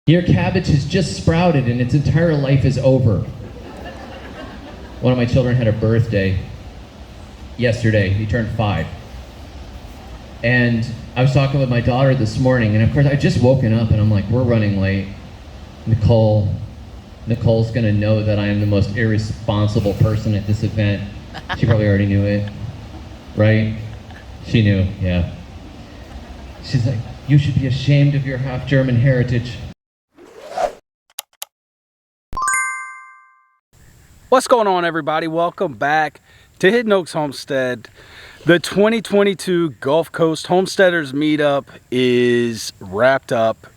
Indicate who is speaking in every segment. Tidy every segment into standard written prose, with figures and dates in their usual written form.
Speaker 1: Your cabbage has just sprouted and its entire life is over. One of my children had a birthday yesterday. He turned 5. And I was talking with my daughter this morning, and of course I just woken up and I'm like, we're running late. Nicole's gonna know that I am the most irresponsible person at this event. She probably already knew it, right? She knew, yeah. She's like, you should be ashamed of your half German heritage.
Speaker 2: What's going on, everybody? Welcome back to Hidden Oaks Homestead. The 2022 Gulf Coast Homesteaders meetup is wrapped up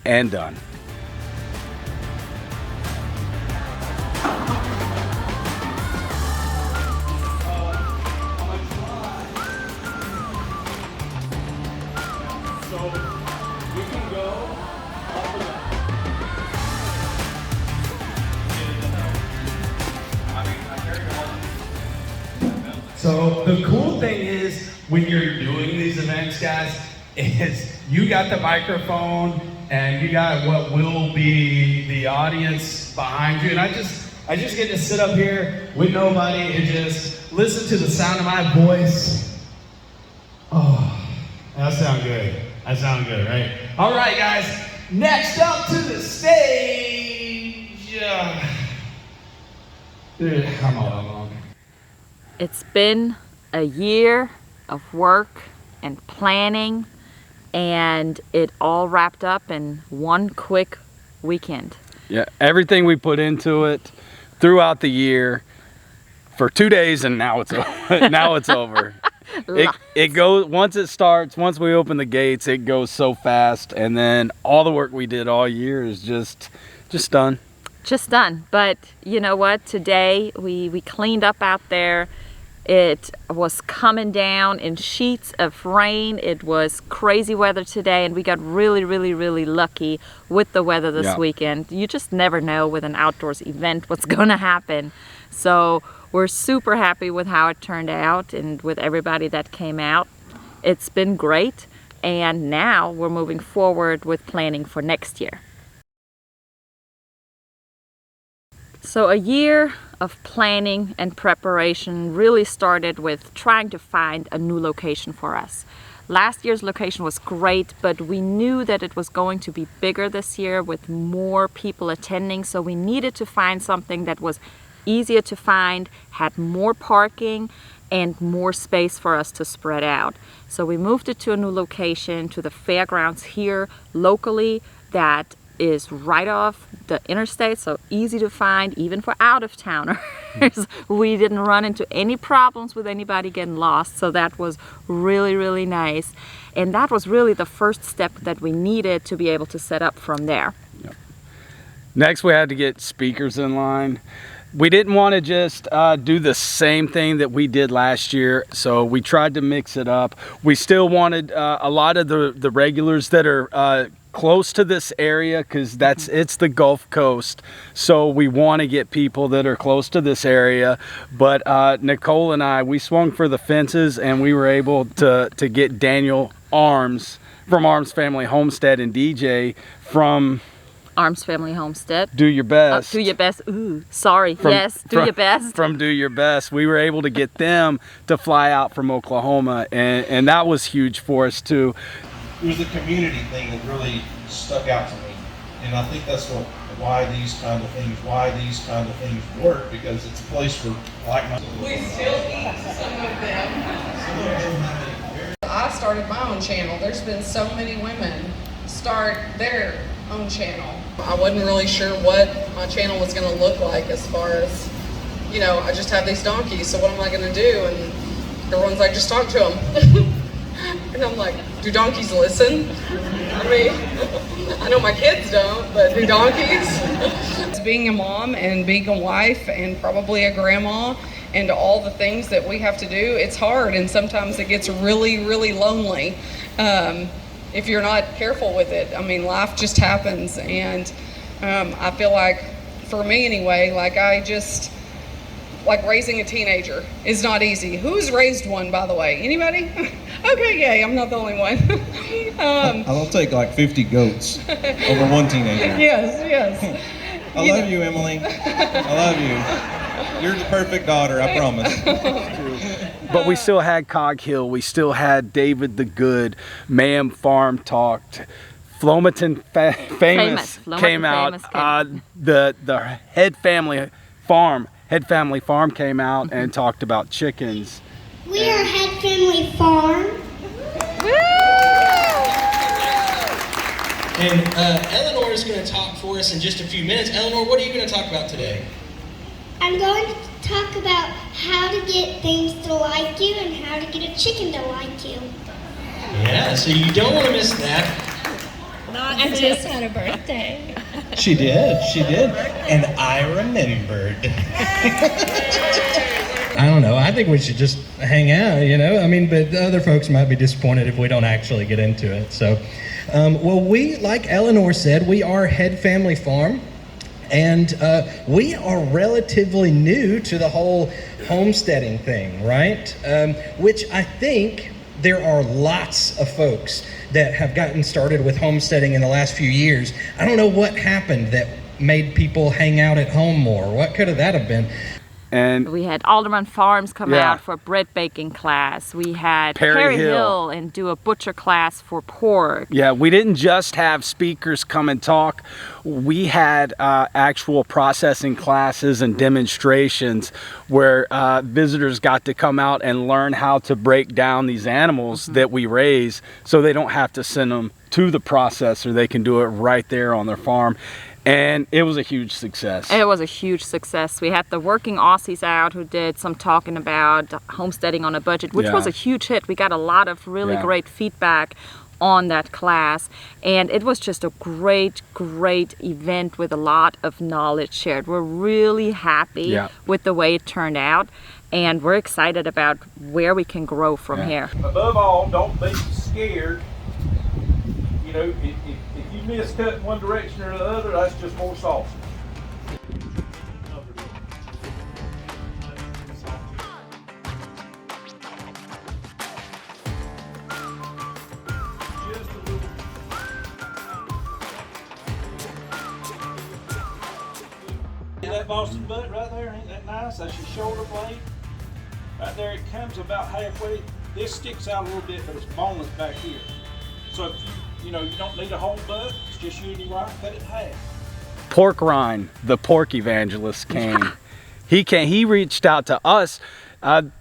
Speaker 2: and done.
Speaker 3: So the cool thing is when you're doing these events, guys, is you got the microphone and you got what will be the audience behind you. And I just get to sit up here with nobody and just listen to the sound of my voice. Oh, that sounds good. That sounds good, right? All right, guys. Next up to the stage. Dude, come on.
Speaker 4: It's been a year of work and planning, and it all wrapped up in one quick weekend.
Speaker 2: Yeah, everything we put into it throughout the year for 2 days, and now it's over. Now it's over. It goes once it starts. Once we open the gates, it goes so fast, and then all the work we did all year is just done.
Speaker 4: Just done. But you know what? Today we cleaned up out there. It was coming down in sheets of rain. It was crazy weather today, and we got really lucky with the weather this weekend. You just never know with an outdoors event what's going to happen. So we're super happy with how it turned out and with everybody that came out. It's been great, and now we're moving forward with planning for next year. So a year of planning and preparation really started with trying to find a new location for us. Last year's location was great, but we knew that it was going to be bigger this year with more people attending, so we needed to find something that was easier to find, had more parking, and more space for us to spread out. So we moved it to a new location, to the fairgrounds here locally that is right off the interstate, so easy to find even for out-of-towners. We didn't run into any problems with anybody getting lost, so that was really nice. And that was really the first step that we needed to be able to set up from there.
Speaker 2: Yep. Next, we had to get speakers in line. We didn't want to just do the same thing that we did last year, so we tried to mix it up. We still wanted a lot of the regulars that are close to this area, because it's the Gulf Coast, so we want to get people that are close to this area. But Nicole and we swung for the fences, and we were able to get Daniel Arms from Arms Family Homestead and DJ from
Speaker 4: Arms Family Homestead.
Speaker 2: Do Your Best.
Speaker 4: Do Your Best. Ooh, sorry. Yes, Do Your Best.
Speaker 2: From Do Your Best. We were able to get them to fly out from Oklahoma, and that was huge for us too.
Speaker 5: It was the community thing that really stuck out to me, and I think that's why these kind of things work, because it's a place for like-minded.
Speaker 6: We still eat some of them. I started my own channel. There's been so many women start their own channel. I wasn't really sure what my channel was going to look like, as far as, you know, I just have these donkeys, so what am I going to do? And everyone's like, just talk to them. And I'm like, do donkeys listen? I mean, I know my kids don't, but do donkeys? Being a mom and being a wife and probably a grandma and all the things that we have to do, it's hard, and sometimes it gets really lonely if you're not careful with it. I mean, life just happens, and I feel like, for me anyway, like like raising a teenager is not easy. Who's raised one, by the way? Anybody? Okay, yay, I'm not the only one.
Speaker 5: I'll take like 50 goats over one teenager.
Speaker 6: Yes.
Speaker 5: I love you, Emily. I love you. You're the perfect daughter, I promise.
Speaker 2: But we still had Cog Hill. We still had David the Good. Ma'am Farm talked. Flomaton Famous came out. The Head Family Farm came out and talked about chickens.
Speaker 7: We are Head Family Farm.
Speaker 8: And Eleanor is going to talk for us in just a few minutes. Eleanor, what are you going to talk about today?
Speaker 7: I'm going to talk about how to get things to like you and how to get a chicken to like you.
Speaker 8: Yeah, so you don't want to miss that.
Speaker 9: I just had a birthday.
Speaker 10: She did, and I remembered. I don't know, I think we should just hang out, you know? I mean, but the other folks might be disappointed if we don't actually get into it, so. Well, we, like Eleanor said, we are Head Family Farm, and we are relatively new to the whole homesteading thing, right? Which I think there are lots of folks that have gotten started with homesteading in the last few years. I don't know what happened that made people hang out at home more. What could that have been?
Speaker 2: And
Speaker 4: we had Alderman Farms come out for a bread baking class. We had Perry Hill and do a butcher class for pork.
Speaker 2: Yeah, we didn't just have speakers come and talk. We had actual processing classes and demonstrations where visitors got to come out and learn how to break down these animals that we raise, so they don't have to send them to the processor. They can do it right there on their farm. And it was a huge success.
Speaker 4: It was a huge success. We had the Working Aussies out who did some talking about homesteading on a budget, which was a huge hit. We got a lot of really great feedback on that class, and it was just a great event with a lot of knowledge shared. We're really happy with the way it turned out, and we're excited about where we can grow from here.
Speaker 11: Above all, don't be scared. You know, if you miscut in one direction or the other, that's just more sauce. See that Boston butt right there? Ain't that nice? That's your shoulder blade. Right there, it comes about halfway. This sticks out a little bit, but it's boneless back here. So if you know, you don't need a whole butt, it's just you and your wife, cut it in half.
Speaker 2: Pork Rind, the pork evangelist, came. He reached out to us.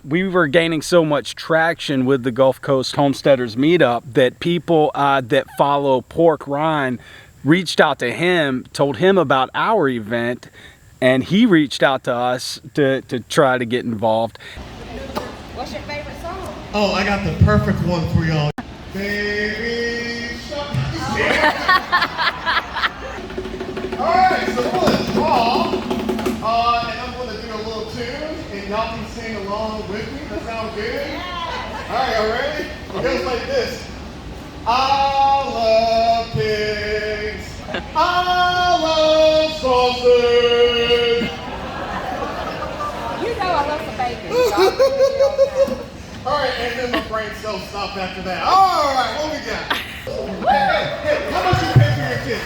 Speaker 2: We were gaining so much traction with the Gulfcoast Homesteaders meetup that people that follow Pork Rind reached out to him, told him about our event, and he reached out to us to try to get involved.
Speaker 9: What's your favorite song?
Speaker 12: Oh, I got the perfect one for y'all. Baby shark. Alright, so we're going to draw, and I'm going to do a little tune, and y'all can sing along with me. That sound good? Alright, y'all ready? It goes like this. I love pigs. I love sausage.
Speaker 9: You know I love the bacon.
Speaker 12: Alright, and then my brain cells stop after that. Alright, what we got? Hey, how much you pay for your kid?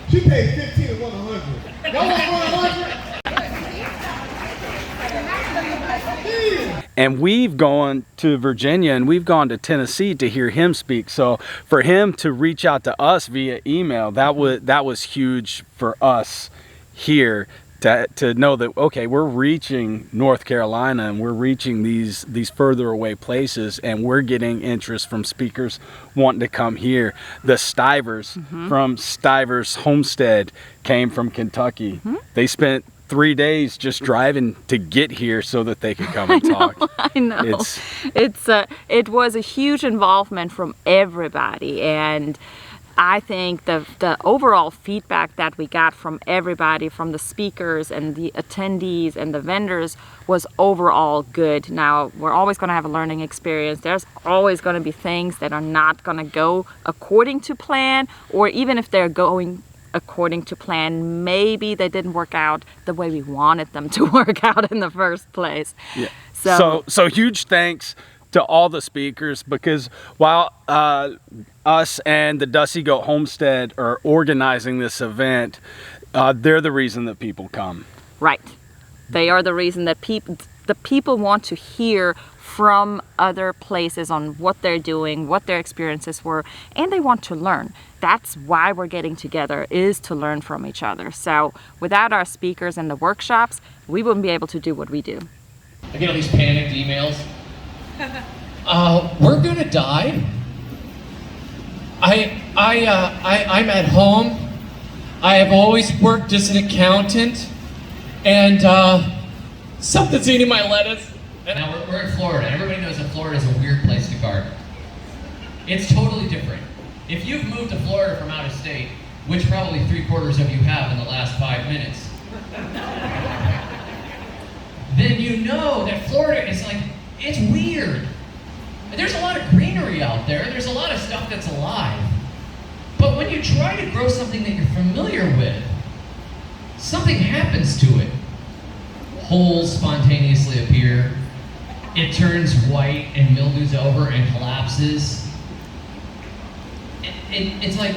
Speaker 12: She paid 15 and 100. Y'all want 100?
Speaker 2: And we've gone to Virginia and we've gone to Tennessee to hear him speak. So for him to reach out to us via email, that was huge for us here. To know that, okay, we're reaching North Carolina and we're reaching these further away places, and we're getting interest from speakers wanting to come here. The Stivers from Stivers Homestead came from Kentucky. They spent 3 days just driving to get here so that they could come and talk.
Speaker 4: I know. It was a huge involvement from everybody, and I think the overall feedback that we got from everybody, from the speakers and the attendees and the vendors, was overall good. Now, we're always going to have a learning experience. There's always going to be things that are not going to go according to plan, or even if they're going according to plan. Maybe they didn't work out the way we wanted them to work out in the first place.
Speaker 2: Yeah. So huge thanks to all the speakers, because while us and the Dusty Goat Homestead are organizing this event, they're the reason that people come.
Speaker 4: Right. They are the reason that the people want to hear from other places on what they're doing, what their experiences were, and they want to learn. That's why we're getting together, is to learn from each other. So without our speakers and the workshops, we wouldn't be able to do what we do.
Speaker 1: I get all these panicked emails. We're gonna die. I'm at home. I have always worked as an accountant, and something's eating my lettuce. Now we're in Florida. Everybody knows that Florida is a weird place to garden. It's totally different. If you've moved to Florida from out of state, which probably 3/4 of you have in the last 5 minutes, then you know that Florida is like, it's weird. There's a lot of greenery out there. There's a lot of stuff that's alive. But when you try to grow something that you're familiar with, something happens to it. Holes spontaneously appear. It turns white and mildews over and collapses. It's like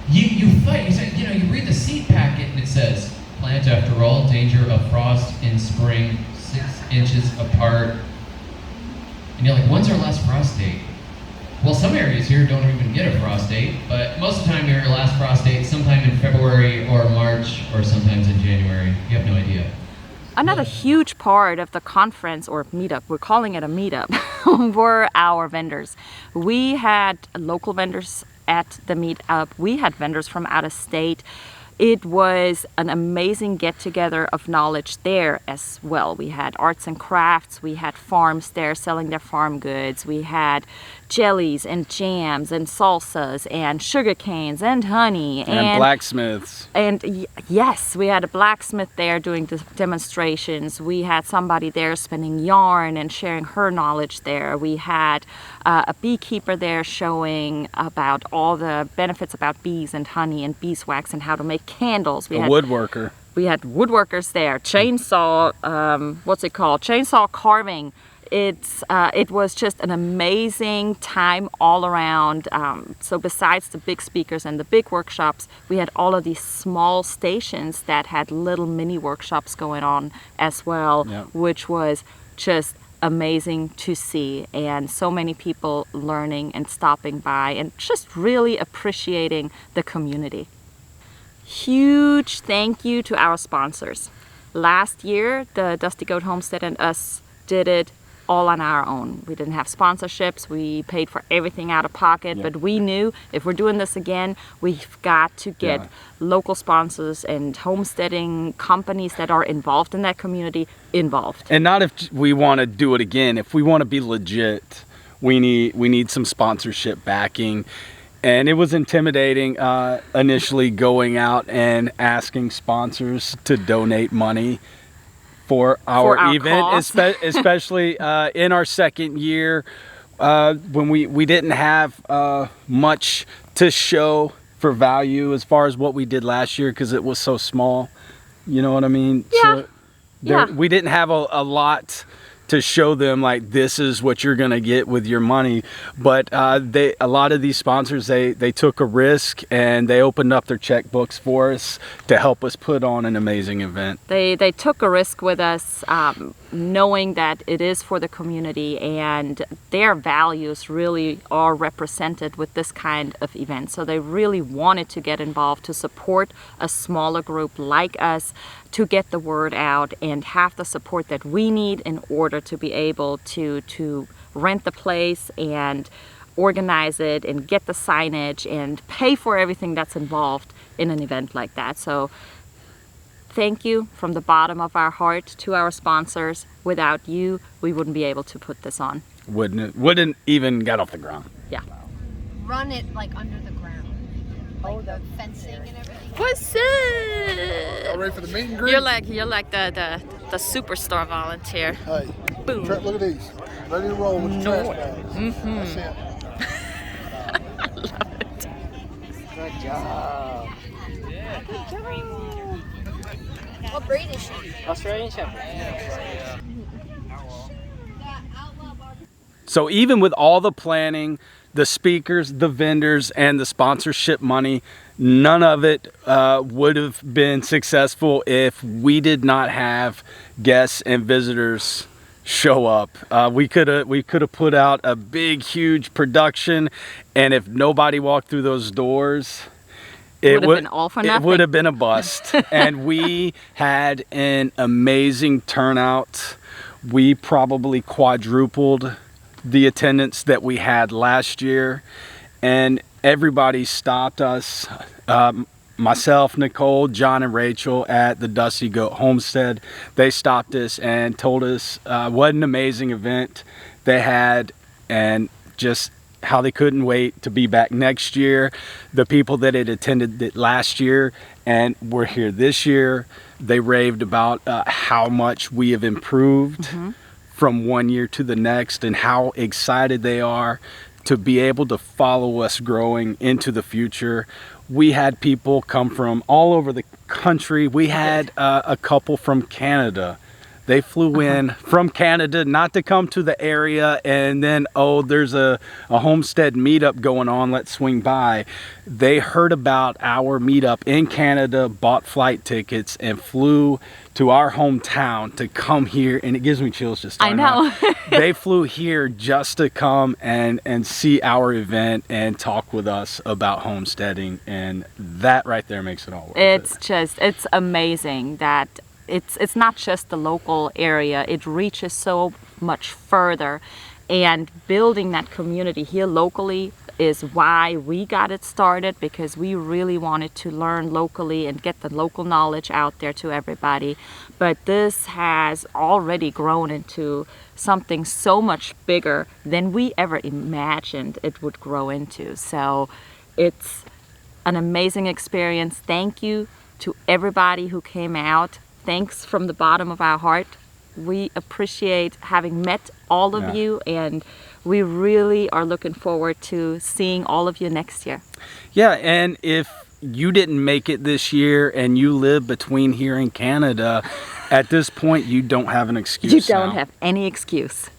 Speaker 1: you fight. You read the seed packet and it says, plant after all, danger of frost in spring, 6 inches apart. And you're like, when's our last frost date? Well, some areas here don't even get a frost date, but most of the time your last frost date is sometime in February or March or sometimes in January. You have no idea.
Speaker 4: Another huge part of the conference or meetup, we're calling it a meetup, were our vendors. We had local vendors at the meetup. We had vendors from out of state. It was an amazing get-together of knowledge there as well. We had arts and crafts, we had farms there selling their farm goods, we had jellies and jams and salsas and sugar canes and honey.
Speaker 2: And blacksmiths.
Speaker 4: And yes, we had a blacksmith there doing the demonstrations. We had somebody there spinning yarn and sharing her knowledge there. We had a beekeeper there showing about all the benefits about bees and honey and beeswax and how to make candles.
Speaker 2: We had woodworker.
Speaker 4: We had woodworkers there. Chainsaw, chainsaw carving. It was just an amazing time all around. So besides the big speakers and the big workshops, we had all of these small stations that had little mini workshops going on as well, yep. Which was just amazing to see, and so many people learning and stopping by and just really appreciating the community. Huge thank you to our sponsors. Last year, the Dusty Goat Homestead and us did it all on our own. We didn't have sponsorships. We paid for everything out of pocket, but we knew if we're doing this again, we've got to get local sponsors and homesteading companies that are involved in that community involved.
Speaker 2: And not if we want to do it again. If we want to be legit, we need some sponsorship backing. And it was intimidating initially going out and asking sponsors to donate money for our event, especially in our second year when we didn't have much to show for value as far as what we did last year because it was so small. You know what I mean?
Speaker 4: Yeah.
Speaker 2: So we didn't have a lot to show them like this is what you're gonna get with your money, but a lot of these sponsors they took a risk and they opened up their checkbooks for us to help us put on an amazing event.
Speaker 4: They took a risk with us, knowing that it is for the community and their values really are represented with this kind of event. So they really wanted to get involved to support a smaller group like us, to get the word out and have the support that we need in order to be able to rent the place and organize it and get the signage and pay for everything that's involved in an event like that. So thank you from the bottom of our heart to our sponsors. Without you, we wouldn't be able to put this on.
Speaker 2: Wouldn't even get off the ground.
Speaker 4: Yeah.
Speaker 9: Run it like under the ground. Like the fencing and everything.
Speaker 4: What's up?
Speaker 12: All ready for the meet and greet?
Speaker 4: You're like the superstar volunteer.
Speaker 12: Hey,
Speaker 4: boom.
Speaker 12: Look at these. Ready to roll with the trash bags.
Speaker 4: Mm-hmm.
Speaker 12: That's it.
Speaker 4: I love it.
Speaker 13: job.
Speaker 9: What breed is she?
Speaker 13: Australian Shepherd.
Speaker 2: So even with all the planning, the speakers, the vendors, and the sponsorship money, none of it would have been successful if we did not have guests and visitors show up. We could have put out a big, huge production, and if nobody walked through those doors, it would have been a bust. And we had an amazing turnout. We probably quadrupled the attendance that we had last year, and everybody stopped us. Myself, Nicole, John, and Rachel at the Dusty Goat Homestead, they stopped us and told us what an amazing event they had and just how they couldn't wait to be back next year. The people that had attended it last year and were here this year, they raved about how much we have improved from one year to the next, and how excited they are to be able to follow us growing into the future. We had people come from all over the country. We had a couple from Canada. They flew in from Canada, not to come to the area and then, oh, there's a homestead meetup going on, let's swing by. They heard about our meetup in Canada, bought flight tickets, and flew to our hometown to come here. And it gives me chills just talking about it. They flew here just to come and see our event and talk with us about homesteading. And that right there makes it all worth it.
Speaker 4: It's amazing that it's not just the local area, it reaches so much further, and building that community here locally is why we got it started, because we really wanted to learn locally and get the local knowledge out there to everybody. But this has already grown into something so much bigger than we ever imagined it would grow into. So it's an amazing experience. Thank you to everybody who came out. Thanks from the bottom of our heart. We appreciate having met all of you, and we really are looking forward to seeing all of you next year.
Speaker 2: Yeah, and if you didn't make it this year and you live between here and Canada, at this point you don't have an excuse.
Speaker 4: You don't have any excuse.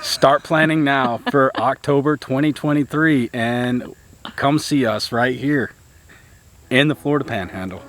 Speaker 2: Start planning now for October 2023 and come see us right here in the Florida Panhandle.